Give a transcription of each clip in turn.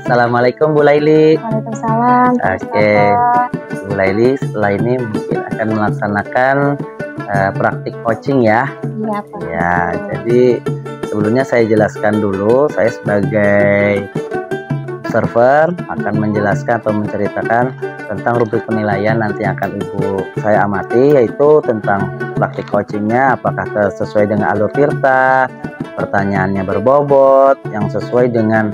Assalamualaikum Bu Laili. Waalaikumsalam, Oke, Ustazah. Bu Laili, setelah ini mungkin akan melaksanakan praktik coaching ya. Iya, Pak. Ya, jadi sebelumnya saya jelaskan dulu, saya sebagai observer akan menjelaskan atau menceritakan tentang rubrik penilaian nanti yang akan Ibu saya amati, yaitu tentang praktik coachingnya, apakah sesuai dengan alur Tirta, pertanyaannya berbobot, yang sesuai dengan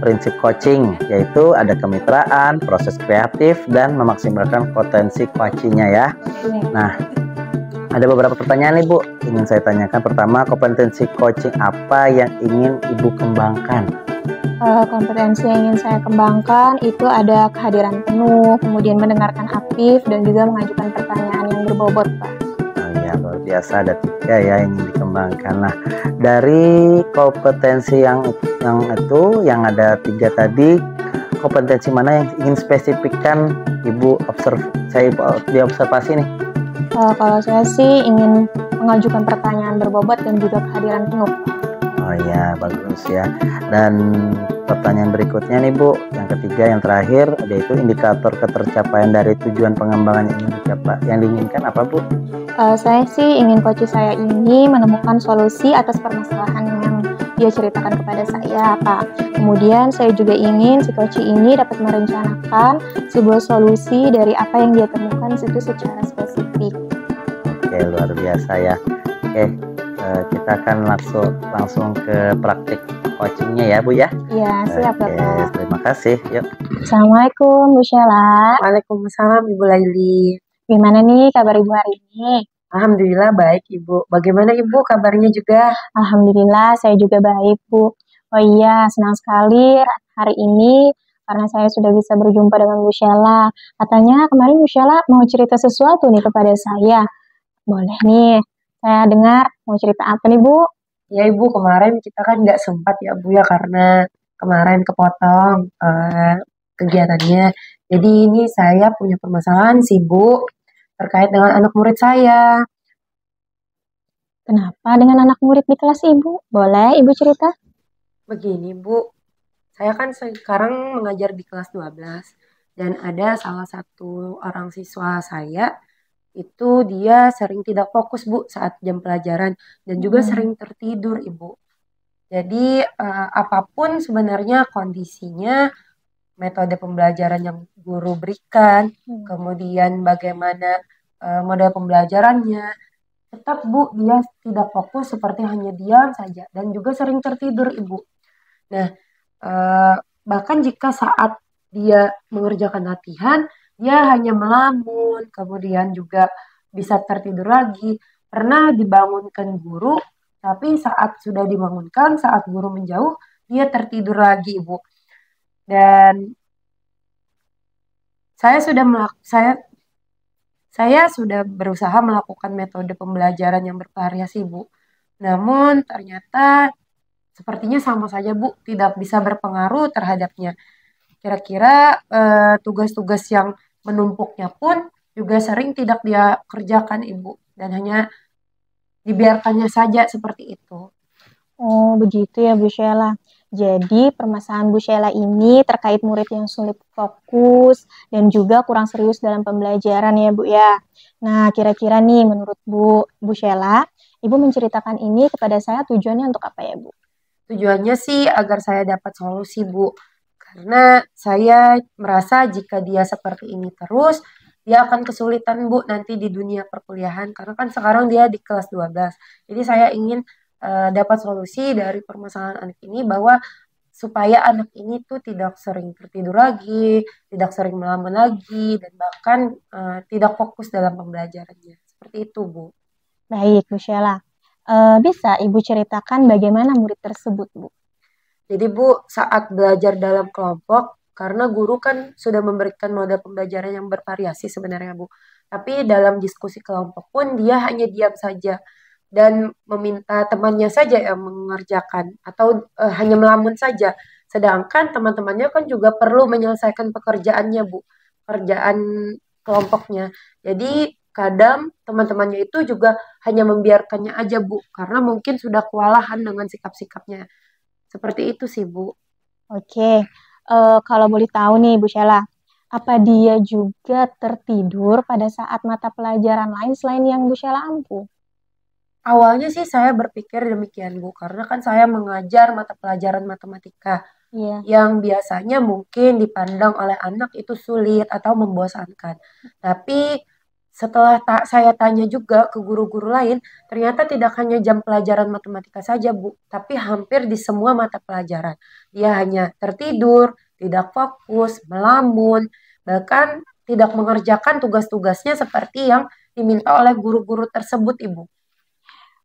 prinsip coaching, yaitu ada kemitraan, proses kreatif, dan memaksimalkan potensi coachingnya ya. Nah, ada beberapa pertanyaan nih Bu, ingin saya tanyakan. Pertama, kompetensi coaching apa yang ingin Ibu kembangkan? Kompetensi yang ingin saya kembangkan itu ada kehadiran penuh, kemudian mendengarkan aktif, dan juga mengajukan pertanyaan yang berbobot, Pak. Oh ya, luar biasa, ada 3 ya yang ingin dikembangkan. Nah, dari kompetensi yang ada 3 tadi, kompetensi mana yang ingin spesifikkan Ibu observasi nih? Kalau saya sih ingin mengajukan pertanyaan berbobot dan juga kehadiran penuh. Oh ya, bagus ya. Dan pertanyaan berikutnya nih Bu, yang ketiga, yang terakhir, yaitu indikator ketercapaian dari tujuan pengembangan yang diinginkan apa Bu? Saya sih ingin coach saya ini menemukan solusi atas permasalahan yang dia ceritakan kepada saya, Pak. Kemudian saya juga ingin si coach ini dapat merencanakan sebuah solusi dari apa yang dia temukan itu secara spesifik. Oke, luar biasa ya. Oke, kita akan langsung ke praktik coachingnya ya Bu ya. Iya, siap Bapak. Terima kasih. Yuk. Assalamualaikum Bu Sheila. Waalaikumsalam Ibu Laili. Gimana nih kabar Ibu hari ini? Alhamdulillah baik Ibu. Bagaimana Ibu kabarnya juga? Alhamdulillah saya juga baik Bu. Oh iya, senang sekali hari ini karena saya sudah bisa berjumpa dengan Bu Sheila. Katanya kemarin Bu Sheila mau cerita sesuatu nih kepada saya. Boleh nih, saya dengar mau cerita apa nih Bu? Ya Ibu, kemarin kita kan nggak sempat ya Bu ya karena kemarin kepotong kegiatannya. Jadi ini saya punya permasalahan sih Bu terkait dengan anak murid saya. Kenapa dengan anak murid di kelas Ibu? Boleh Ibu cerita? Begini Bu, saya kan sekarang mengajar di kelas 12 dan ada salah satu orang siswa saya itu dia sering tidak fokus Bu saat jam pelajaran dan juga sering tertidur Ibu. Jadi apapun sebenarnya kondisinya, metode pembelajaran yang guru berikan, kemudian bagaimana model pembelajarannya, tetap Bu dia tidak fokus, seperti hanya diam saja dan juga sering tertidur Ibu. Nah, bahkan jika saat dia mengerjakan latihan, dia hanya melamun, kemudian juga bisa tertidur lagi. Pernah dibangunkan guru, tapi saat sudah dibangunkan, saat guru menjauh, dia tertidur lagi, Ibu. Dan saya sudah berusaha melakukan metode pembelajaran yang bervariasi, Bu. Namun ternyata sepertinya sama saja Bu, tidak bisa berpengaruh terhadapnya. Kira-kira tugas-tugas yang menumpuknya pun juga sering tidak dia kerjakan Ibu. Dan hanya dibiarkannya saja seperti itu. Oh begitu ya Bu Sheila. Jadi permasalahan Bu Sheila ini terkait murid yang sulit fokus dan juga kurang serius dalam pembelajaran ya Bu ya. Nah kira-kira nih menurut Bu Sheila, Ibu menceritakan ini kepada saya tujuannya untuk apa ya Bu? Tujuannya sih agar saya dapat solusi Bu. Karena saya merasa jika dia seperti ini terus, dia akan kesulitan Bu nanti di dunia perkuliahan. Karena kan sekarang dia di kelas 12. Jadi saya ingin dapat solusi dari permasalahan anak ini bahwa supaya anak ini tuh tidak sering tertidur lagi, tidak sering melamun lagi, dan bahkan tidak fokus dalam pembelajarannya. Seperti itu Bu. Baik Bu Sheila. Bisa Ibu ceritakan bagaimana murid tersebut Bu? Jadi Bu, saat belajar dalam kelompok, karena guru kan sudah memberikan model pembelajaran yang bervariasi sebenarnya Bu. Tapi dalam diskusi kelompok pun dia hanya diam saja dan meminta temannya saja yang mengerjakan atau hanya melamun saja. Sedangkan teman-temannya kan juga perlu menyelesaikan pekerjaannya Bu, pekerjaan kelompoknya. Jadi kadang teman-temannya itu juga hanya membiarkannya aja Bu, karena mungkin sudah kewalahan dengan sikap-sikapnya. Seperti itu sih Bu. Oke, Kalau boleh tahu nih Bu Sheila, apa dia juga tertidur pada saat mata pelajaran lain selain yang Bu Sheila ampu? Awalnya sih saya berpikir demikian Bu, karena kan saya mengajar mata pelajaran matematika Iya. yang biasanya mungkin dipandang oleh anak itu sulit atau membosankan. Tapi setelah saya tanya juga ke guru-guru lain, ternyata tidak hanya jam pelajaran matematika saja, Bu, tapi hampir di semua mata pelajaran. Dia hanya tertidur, tidak fokus, melamun, bahkan tidak mengerjakan tugas-tugasnya seperti yang diminta oleh guru-guru tersebut, Ibu.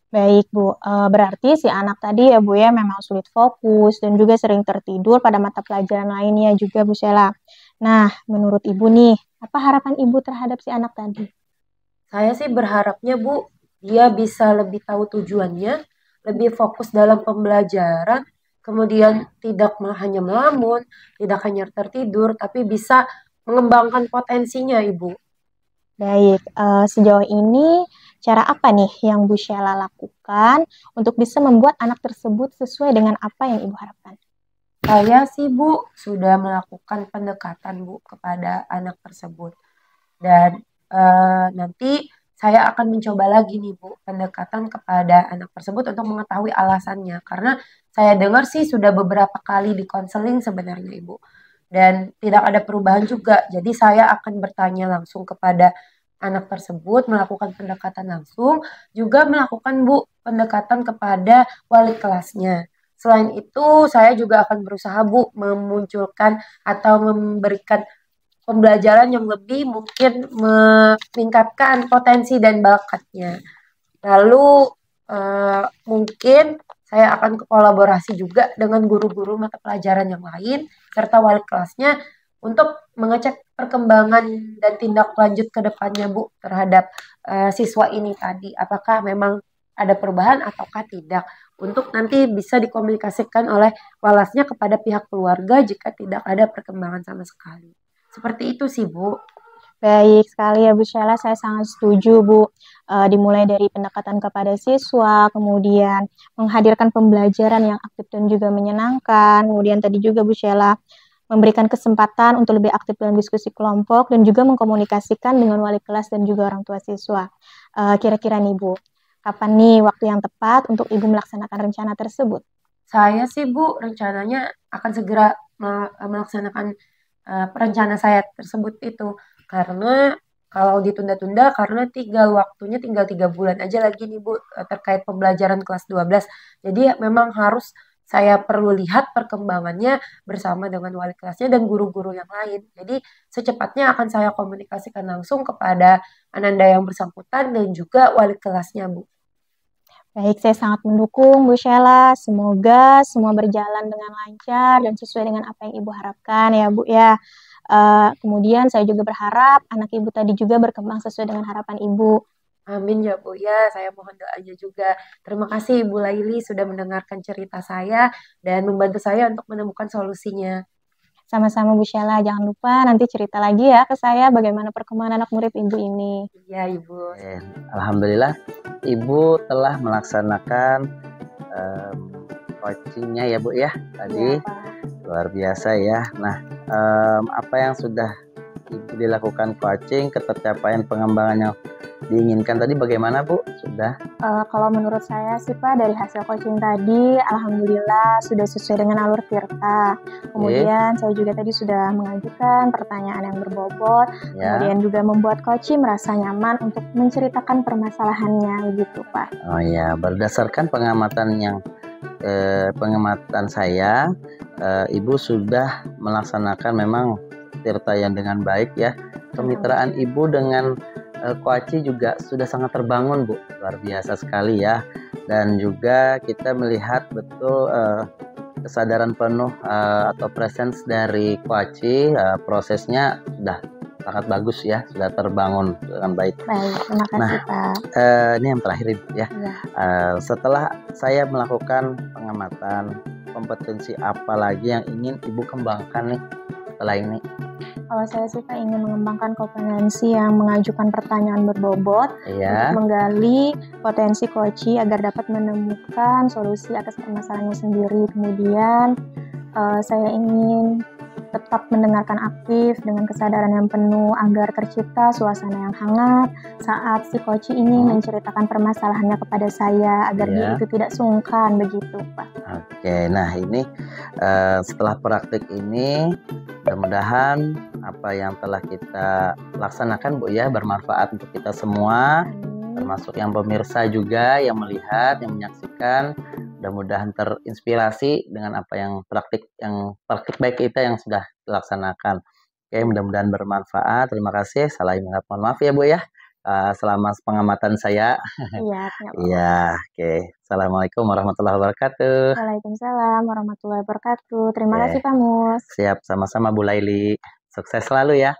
Baik, Bu. Berarti si anak tadi ya, Bu ya, memang sulit fokus dan juga sering tertidur pada mata pelajaran lainnya juga, Bu Sheila. Nah, menurut Ibu nih, apa harapan Ibu terhadap si anak tadi? Saya sih berharapnya Bu, dia bisa lebih tahu tujuannya, lebih fokus dalam pembelajaran, kemudian tidak hanya melamun, tidak hanya tertidur, tapi bisa mengembangkan potensinya, Ibu. Baik, sejauh ini cara apa nih yang Bu Sheila lakukan untuk bisa membuat anak tersebut sesuai dengan apa yang Ibu harapkan? Saya sih Bu sudah melakukan pendekatan Bu kepada anak tersebut. Dan nanti saya akan mencoba lagi nih Bu, pendekatan kepada anak tersebut untuk mengetahui alasannya. Karena saya dengar sih sudah beberapa kali dikonseling sebenarnya Ibu. Dan tidak ada perubahan juga. Jadi saya akan bertanya langsung kepada anak tersebut, melakukan pendekatan langsung, juga melakukan Bu pendekatan kepada wali kelasnya. Selain itu, saya juga akan berusaha Bu memunculkan atau memberikan pembelajaran yang lebih mungkin meningkatkan potensi dan bakatnya. Lalu mungkin saya akan kolaborasi juga dengan guru-guru mata pelajaran yang lain serta wali kelasnya untuk mengecek perkembangan dan tindak lanjut ke depannya Bu terhadap siswa ini tadi. Apakah memang ada perubahan ataukah tidak? Untuk nanti bisa dikomunikasikan oleh walasnya kepada pihak keluarga jika tidak ada perkembangan sama sekali. Seperti itu sih, Bu. Baik sekali ya Bu Sheila, saya sangat setuju Bu. Dimulai dari pendekatan kepada siswa, kemudian menghadirkan pembelajaran yang aktif dan juga menyenangkan. Kemudian tadi juga Bu Sheila memberikan kesempatan untuk lebih aktif dalam diskusi kelompok dan juga mengkomunikasikan dengan wali kelas dan juga orang tua siswa. Kira-kira nih Bu, kapan nih waktu yang tepat untuk Ibu melaksanakan rencana tersebut? Saya sih, Bu, rencananya akan segera melaksanakan rencana saya tersebut itu. Karena kalau ditunda-tunda, karena waktunya tinggal 3 bulan aja lagi nih, Bu, terkait pembelajaran kelas 12. Jadi memang harus saya perlu lihat perkembangannya bersama dengan wali kelasnya dan guru-guru yang lain. Jadi secepatnya akan saya komunikasikan langsung kepada Ananda yang bersangkutan dan juga wali kelasnya, Bu. Baik, saya sangat mendukung Bu Sheila. Semoga semua berjalan dengan lancar dan sesuai dengan apa yang Ibu harapkan ya Bu ya. Kemudian saya juga berharap anak Ibu tadi juga berkembang sesuai dengan harapan Ibu. Amin ya Bu ya, saya mohon doanya juga. Terima kasih Ibu Laili sudah mendengarkan cerita saya dan membantu saya untuk menemukan solusinya. Sama-sama Bu Sheila, jangan lupa nanti cerita lagi ya ke saya bagaimana perkembangan anak murid Ibu ini. Iya Ibu. Alhamdulillah Ibu telah melaksanakan coachingnya ya Bu ya tadi. Iya, Pak. Luar biasa ya. Nah, apa yang sudah Ibu dilakukan coaching, ketercapaian pengembangan yang diinginkan tadi bagaimana Bu? Sudah? Kalau menurut saya sih Pak, dari hasil coaching tadi, alhamdulillah sudah sesuai dengan alur Tirta. Kemudian saya juga tadi sudah mengajukan pertanyaan yang berbobot, kemudian juga membuat coaching merasa nyaman untuk menceritakan permasalahannya, begitu Pak. Oh ya, berdasarkan pengamatan saya, Ibu sudah melaksanakan memang Tirta yang dengan baik ya. Kemitraan Ibu dengan Koaci juga sudah sangat terbangun Bu, luar biasa sekali ya. Dan juga kita melihat betul kesadaran penuh atau presence dari Koaci, prosesnya sudah sangat bagus ya, sudah terbangun dengan baik. Baik, terima kasih Pak. Ini yang terakhir Ibu ya. Setelah saya melakukan pengamatan, kompetensi apa lagi yang ingin Ibu kembangkan nih setelah ini? Kalau saya sih Pak ingin mengembangkan kompetensi yang mengajukan pertanyaan berbobot, untuk menggali potensi Koaci agar dapat menemukan solusi atas permasalahannya sendiri. Kemudian saya ingin tetap mendengarkan aktif dengan kesadaran yang penuh agar tercipta suasana yang hangat saat si Koci ini menceritakan permasalahannya kepada saya agar dia Iya. itu tidak sungkan begitu, Pak. Oke, nah ini setelah praktik ini mudah-mudahan apa yang telah kita laksanakan Bu ya bermanfaat untuk kita semua, termasuk yang pemirsa juga yang melihat, yang menyaksikan. Mudah-mudahan terinspirasi dengan apa yang praktik baik kita yang sudah dilaksanakan. Oke, mudah-mudahan bermanfaat. Terima kasih. Salah mohon maaf ya Bu ya. Selama pengamatan saya. Iya, nggak apa-apa. Iya, oke. Assalamualaikum warahmatullahi wabarakatuh. Waalaikumsalam warahmatullahi wabarakatuh. Terima Oke. kasih Pak Mus. Siap, sama-sama Bu Laili. Sukses selalu ya.